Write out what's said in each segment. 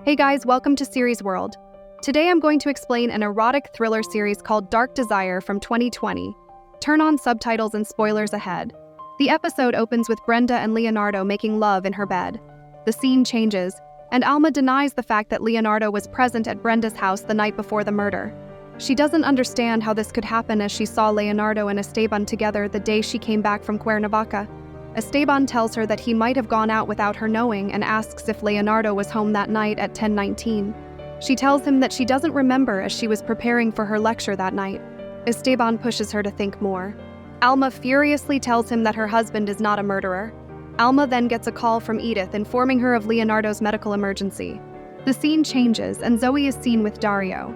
Hey guys, welcome to Series World. Today I'm going to explain an erotic thriller series called Dark Desire from 2020. Turn on subtitles and spoilers ahead. The episode opens with Brenda and Leonardo making love in her bed. The scene changes, and Alma denies the fact that Leonardo was present at Brenda's house the night before the murder. She doesn't understand how this could happen as she saw Leonardo and Esteban together the day she came back from Cuernavaca. Esteban tells her that he might have gone out without her knowing and asks if Leonardo was home that night at 10:19. She tells him that she doesn't remember as she was preparing for her lecture that night. Esteban pushes her to think more. Alma furiously tells him that her husband is not a murderer. Alma then gets a call from Edith informing her of Leonardo's medical emergency. The scene changes and Zoe is seen with Dario.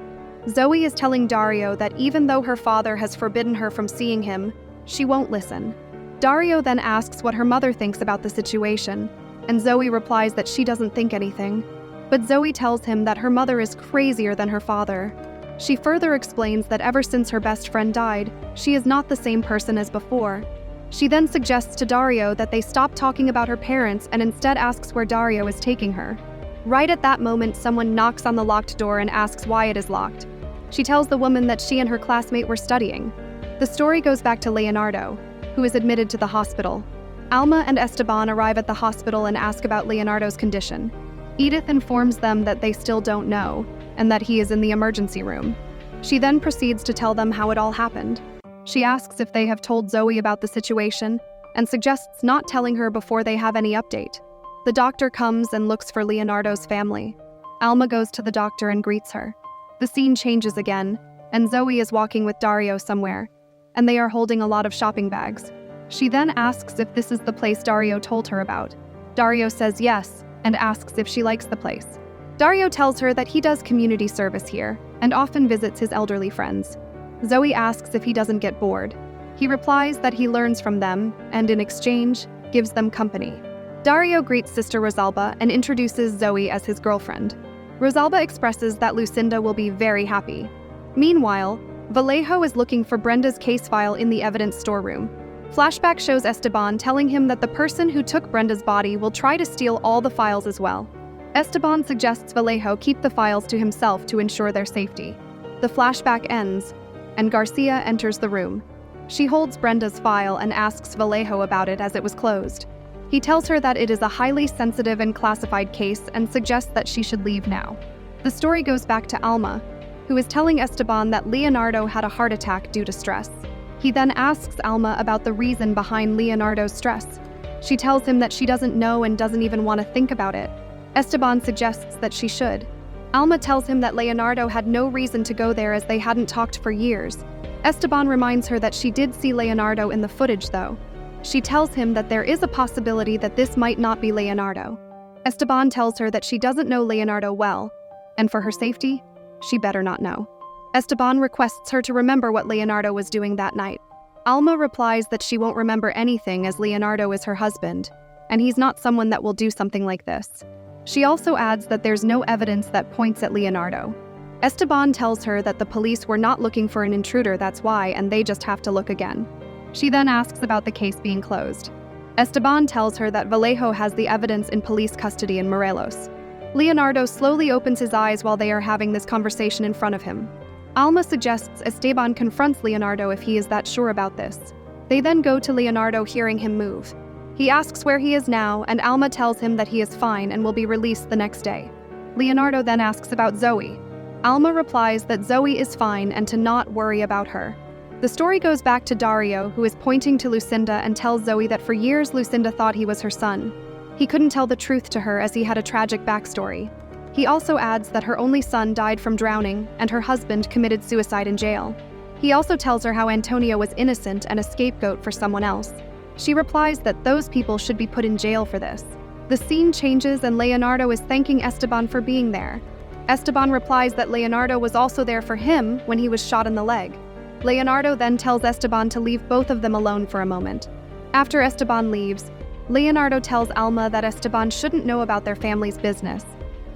Zoe is telling Dario that even though her father has forbidden her from seeing him, she won't listen. Dario then asks what her mother thinks about the situation, and Zoe replies that she doesn't think anything. But Zoe tells him that her mother is crazier than her father. She further explains that ever since her best friend died, she is not the same person as before. She then suggests to Dario that they stop talking about her parents and instead asks where Dario is taking her. Right at that moment, someone knocks on the locked door and asks why it is locked. She tells the woman that she and her classmate were studying. The story goes back to Leonardo, who is admitted to the hospital. Alma and Esteban arrive at the hospital and ask about Leonardo's condition. Edith informs them that they still don't know, and that he is in the emergency room. She then proceeds to tell them how it all happened. She asks if they have told Zoe about the situation, and suggests not telling her before they have any update. The doctor comes and looks for Leonardo's family. Alma goes to the doctor and greets her. The scene changes again, and Zoe is walking with Dario somewhere, and they are holding a lot of shopping bags. She then asks if this is the place Dario told her about. Dario says yes, and asks if she likes the place. Dario tells her that he does community service here, and often visits his elderly friends. Zoe asks if he doesn't get bored. He replies that he learns from them, and in exchange, gives them company. Dario greets Sister Rosalba and introduces Zoe as his girlfriend. Rosalba expresses that Lucinda will be very happy. Meanwhile, Vallejo is looking for Brenda's case file in the evidence storeroom. Flashback shows Esteban telling him that the person who took Brenda's body will try to steal all the files as well. Esteban suggests Vallejo keep the files to himself to ensure their safety. The flashback ends, and Garcia enters the room. She holds Brenda's file and asks Vallejo about it as it was closed. He tells her that it is a highly sensitive and classified case and suggests that she should leave now. The story goes back to Alma, who is telling Esteban that Leonardo had a heart attack due to stress. He then asks Alma about the reason behind Leonardo's stress. She tells him that she doesn't know and doesn't even want to think about it. Esteban suggests that she should. Alma tells him that Leonardo had no reason to go there as they hadn't talked for years. Esteban reminds her that she did see Leonardo in the footage though. She tells him that there is a possibility that this might not be Leonardo. Esteban tells her that she doesn't know Leonardo well, and for her safety, she better not know. Esteban requests her to remember what Leonardo was doing that night. Alma replies that she won't remember anything as Leonardo is her husband, and he's not someone that will do something like this. She also adds that there's no evidence that points at Leonardo. Esteban tells her that the police were not looking for an intruder, that's why, and they just have to look again. She then asks about the case being closed. Esteban tells her that Vallejo has the evidence in police custody in Morelos. Leonardo slowly opens his eyes while they are having this conversation in front of him. Alma suggests Esteban confronts Leonardo if he is that sure about this. They then go to Leonardo hearing him move. He asks where he is now, and Alma tells him that he is fine and will be released the next day. Leonardo then asks about Zoe. Alma replies that Zoe is fine and to not worry about her. The story goes back to Dario, who is pointing to Lucinda and tells Zoe that for years Lucinda thought he was her son. He couldn't tell the truth to her as he had a tragic backstory. He also adds that her only son died from drowning and her husband committed suicide in jail. He also tells her how Antonio was innocent and a scapegoat for someone else. She replies that those people should be put in jail for this. The scene changes and Leonardo is thanking Esteban for being there. Esteban replies that Leonardo was also there for him when he was shot in the leg. Leonardo then tells Esteban to leave both of them alone for a moment. After Esteban leaves, Leonardo tells Alma that Esteban shouldn't know about their family's business.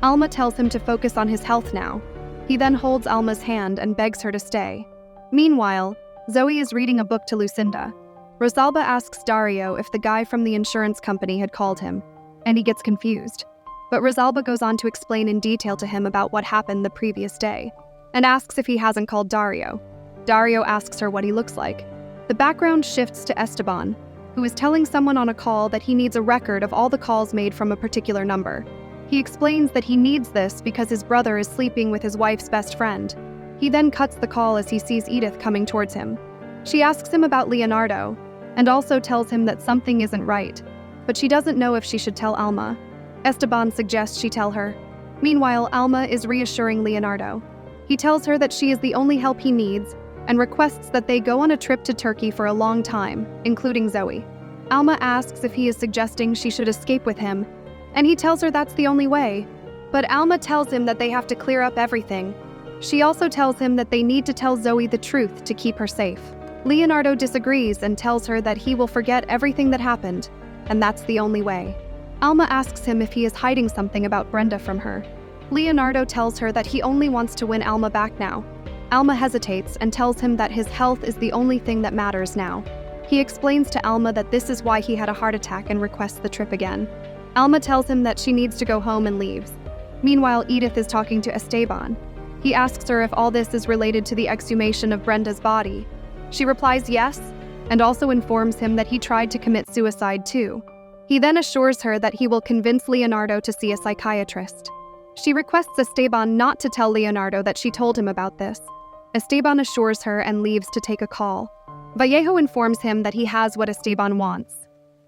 Alma tells him to focus on his health now. He then holds Alma's hand and begs her to stay. Meanwhile, Zoe is reading a book to Lucinda. Rosalba asks Dario if the guy from the insurance company had called him, and he gets confused. but Rosalba goes on to explain in detail to him about what happened the previous day, and asks if he hasn't called Dario. Dario asks her what he looks like. The background shifts to Esteban, who is telling someone on a call that he needs a record of all the calls made from a particular number. He explains that he needs this because his brother is sleeping with his wife's best friend. He then cuts the call as he sees Edith coming towards him. She asks him about Leonardo, and also tells him that something isn't right, but she doesn't know if she should tell Alma. Esteban suggests she tell her. Meanwhile, Alma is reassuring Leonardo. He tells her that she is the only help he needs, and requests that they go on a trip to Turkey for a long time, including Zoe. Alma asks if he is suggesting she should escape with him, and he tells her that's the only way. But Alma tells him that they have to clear up everything. She also tells him that they need to tell Zoe the truth to keep her safe. Leonardo disagrees and tells her that he will forget everything that happened, and that's the only way. Alma asks him if he is hiding something about Brenda from her. Leonardo tells her that he only wants to win Alma back now. Alma hesitates and tells him that his health is the only thing that matters now. He explains to Alma that this is why he had a heart attack and requests the trip again. Alma tells him that she needs to go home and leaves. Meanwhile, Edith is talking to Esteban. He asks her if all this is related to the exhumation of Brenda's body. She replies yes, and also informs him that he tried to commit suicide too. He then assures her that he will convince Leonardo to see a psychiatrist. She requests Esteban not to tell Leonardo that she told him about this. Esteban assures her and leaves to take a call. Vallejo informs him that he has what Esteban wants.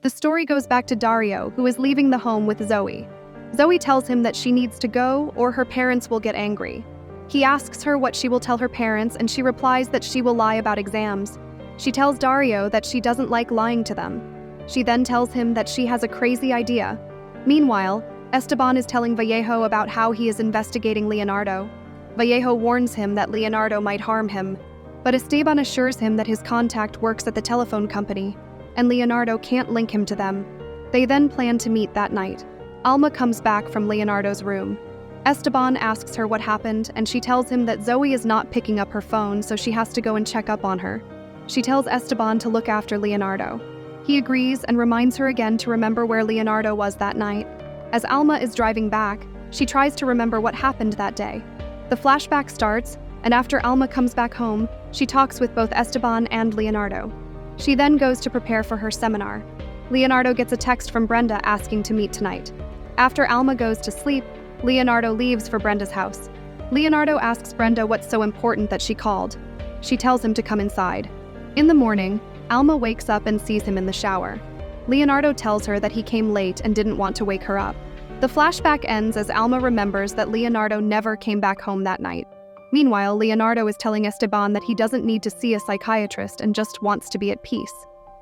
The story goes back to Dario, who is leaving the home with Zoe. Zoe tells him that she needs to go or her parents will get angry. He asks her what she will tell her parents, and she replies that she will lie about exams. She tells Dario that she doesn't like lying to them. She then tells him that she has a crazy idea. Meanwhile, Esteban is telling Vallejo about how he is investigating Leonardo. Vallejo warns him that Leonardo might harm him, but Esteban assures him that his contact works at the telephone company, and Leonardo can't link him to them. They then plan to meet that night. Alma comes back from Leonardo's room. Esteban asks her what happened, and she tells him that Zoe is not picking up her phone, so she has to go and check up on her. She tells Esteban to look after Leonardo. He agrees and reminds her again to remember where Leonardo was that night. As Alma is driving back, she tries to remember what happened that day. The flashback starts, and after Alma comes back home, she talks with both Esteban and Leonardo. She then goes to prepare for her seminar. Leonardo gets a text from Brenda asking to meet tonight. After Alma goes to sleep, Leonardo leaves for Brenda's house. Leonardo asks Brenda what's so important that she called. She tells him to come inside. In the morning, Alma wakes up and sees him in the shower. Leonardo tells her that he came late and didn't want to wake her up. The flashback ends as Alma remembers that Leonardo never came back home that night. Meanwhile, Leonardo is telling Esteban that he doesn't need to see a psychiatrist and just wants to be at peace.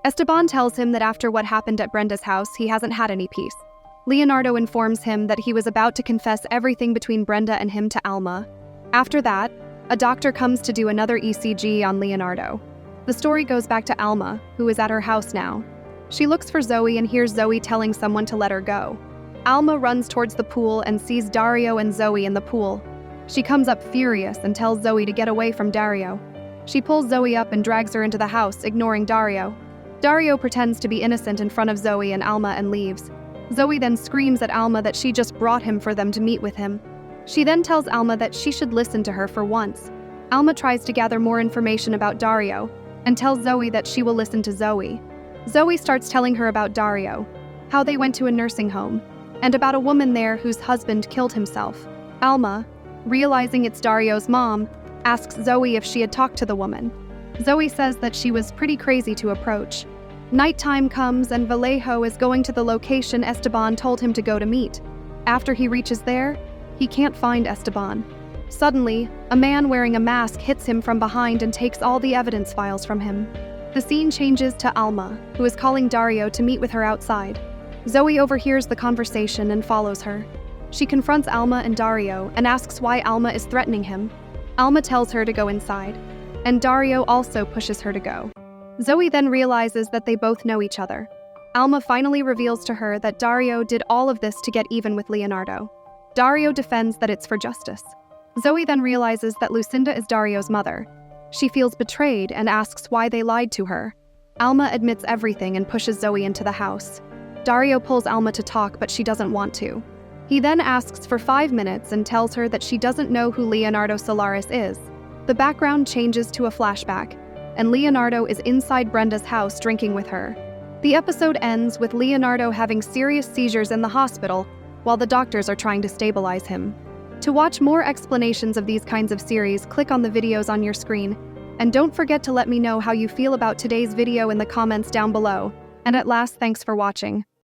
Esteban tells him that after what happened at Brenda's house, he hasn't had any peace. Leonardo informs him that he was about to confess everything between Brenda and him to Alma. After that, a doctor comes to do another ECG on Leonardo. The story goes back to Alma, who is at her house now. She looks for Zoe and hears Zoe telling someone to let her go. Alma runs towards the pool and sees Dario and Zoe in the pool. She comes up furious and tells Zoe to get away from Dario. She pulls Zoe up and drags her into the house, ignoring Dario. Dario pretends to be innocent in front of Zoe and Alma and leaves. Zoe then screams at Alma that she just brought him for them to meet with him. She then tells Alma that she should listen to her for once. Alma tries to gather more information about Dario and tells Zoe that she will listen to Zoe. Zoe starts telling her about Dario, how they went to a nursing home, and about a woman there whose husband killed himself. Alma, realizing it's Dario's mom, asks Zoe if she had talked to the woman. Zoe says that she was pretty crazy to approach. Nighttime comes and Vallejo is going to the location Esteban told him to go to meet. After he reaches there, he can't find Esteban. Suddenly, a man wearing a mask hits him from behind and takes all the evidence files from him. The scene changes to Alma, who is calling Dario to meet with her outside. Zoe overhears the conversation and follows her. She confronts Alma and Dario and asks why Alma is threatening him. Alma tells her to go inside, and Dario also pushes her to go. Zoe then realizes that they both know each other. Alma finally reveals to her that Dario did all of this to get even with Leonardo. Dario defends that it's for justice. Zoe then realizes that Lucinda is Dario's mother. She feels betrayed and asks why they lied to her. Alma admits everything and pushes Zoe into the house. Dario pulls Alma to talk, but she doesn't want to. He then asks for 5 minutes and tells her that she doesn't know who Leonardo Solaris is. The background changes to a flashback, and Leonardo is inside Brenda's house drinking with her. The episode ends with Leonardo having serious seizures in the hospital while the doctors are trying to stabilize him. To watch more explanations of these kinds of series, click on the videos on your screen, and don't forget to let me know how you feel about today's video in the comments down below. And at last, thanks for watching.